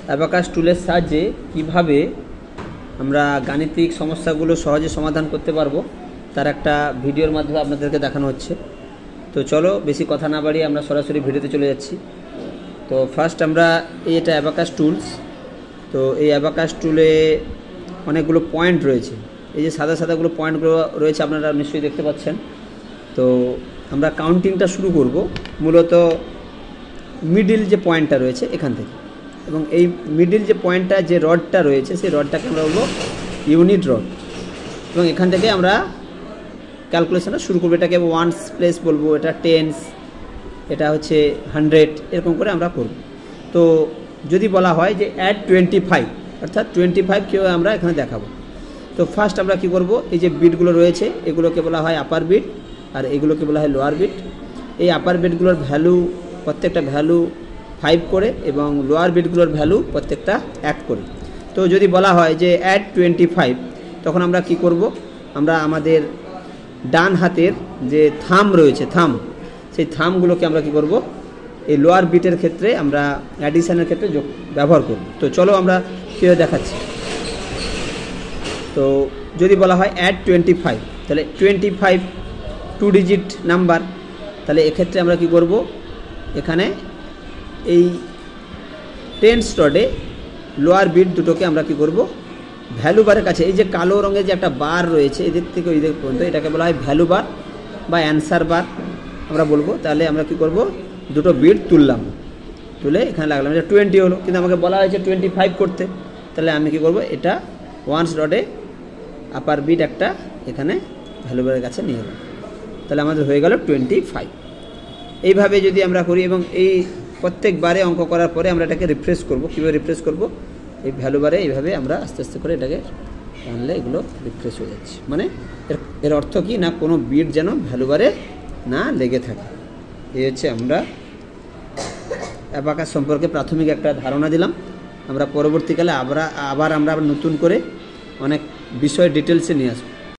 Abacus টুলের সাহায্যে কিভাবে আমরা গাণিতিক সমস্যাগুলো সহজে সমাধান করতে পারবো তার একটা ভিডিওর মাধ্যমে আপনাদেরকে দেখানো হচ্ছে। তো চলো বেশি কথা না বাড়িয়ে আমরা সরাসরি ভিডিওতে চলে যাচ্ছি। তো ফার্স্ট আমরা এটা অ্যাবাকাস টুলস। তো এই অ্যাবাকাস টুলে অনেকগুলো পয়েন্ট রয়েছে, এই যে সাদা সাদাগুলো পয়েন্টগুলো রয়েছে আপনারা নিশ্চয়ই দেখতে পাচ্ছেন। তো আমরা কাউন্টিংটা শুরু করব মূলত মিডিল যে পয়েন্টটা রয়েছে এখান থেকে, এবং এই মিডিল যে পয়েন্টটা যে রডটা রয়েছে সেই রডটাকে আমরা বলবো ইউনিট রড, এবং এখান থেকে আমরা ক্যালকুলেশনটা শুরু করবো। এটাকে ওয়ান্স প্লেস বলবো, এটা টেন্স, এটা হচ্ছে 100, এরকম করে আমরা করব। তো যদি বলা হয় যে অ্যাড 25, অর্থাৎ 25 কীভাবে আমরা এখানে দেখাবো। তো ফার্স্ট আমরা কি করব, এই যে বিটগুলো রয়েছে এগুলোকে বলা হয় আপার বিট আর এগুলোকে বলা হয় লোয়ার বিট। এই আপার বিটগুলোর ভ্যালু প্রত্যেকটা ভ্যালু 5 করে এবং লোয়ার বিটগুলোর ভ্যালু প্রত্যেকটা 1 করে। তো যদি বলা হয় যে অ্যাড 25, তখন আমরা কি করব, আমরা আমাদের ডান হাতের যে থাম রয়েছে সেই থামগুলোকে আমরা কি করব, এই লোয়ার বিটের ক্ষেত্রে আমরা অ্যাডিশনের ক্ষেত্রে ব্যবহার করব। তো চলো আমরা কীভাবে দেখাচ্ছি। তো যদি বলা হয় অ্যাড 25, তাহলে 25 2 ডিজিট নাম্বার, তাহলে এক্ষেত্রে আমরা কি করব, এখানে এই টেন্স রডে লোয়ার বিট দুটোকে আমরা কি করব, ভ্যালু বারের কাছে এই যে কালো রঙের যে একটা বার রয়েছে এদিক থেকে ওই দিক পর্যন্ত, এটাকে বলা হয় ভ্যালু বার বা অ্যান্সার বার আমরা বলবো। তাহলে আমরা কি করব, দুটো বিট তুলে এখানে লাগলাম, এটা 20 হলো, কিন্তু আমাকে বলা হয়েছে 25 করতে। তাহলে আমি কি করব, এটা ওয়ান্স রডে আপার বিট একটা এখানে ভ্যালু বারের কাছে নিয়ে গেলাম, তাহলে আমাদের হয়ে গেল 25। এইভাবে যদি আমরা করি এবং এই প্রত্যেকবারে অঙ্ক করার পরে আমরা এটাকে রিফ্রেশ করব। কীভাবে রিফ্রেশ করব, এই ভ্যালু বারে এইভাবে আমরা আস্তে আস্তে করে এটাকে টানলে এগুলো রিফ্রেশ হয়ে যাচ্ছে। মানে এর অর্থ কি না, কোনো বিট যেন ভ্যালু বারে না লেগে থাকে। এই হচ্ছে আমরা অ্যাবাকাস সম্পর্কে প্রাথমিক একটা ধারণা দিলাম। আমরা পরবর্তীকালে আবার আমরা নতুন করে অনেক বিষয় ডিটেলসে নিয়ে আসবো।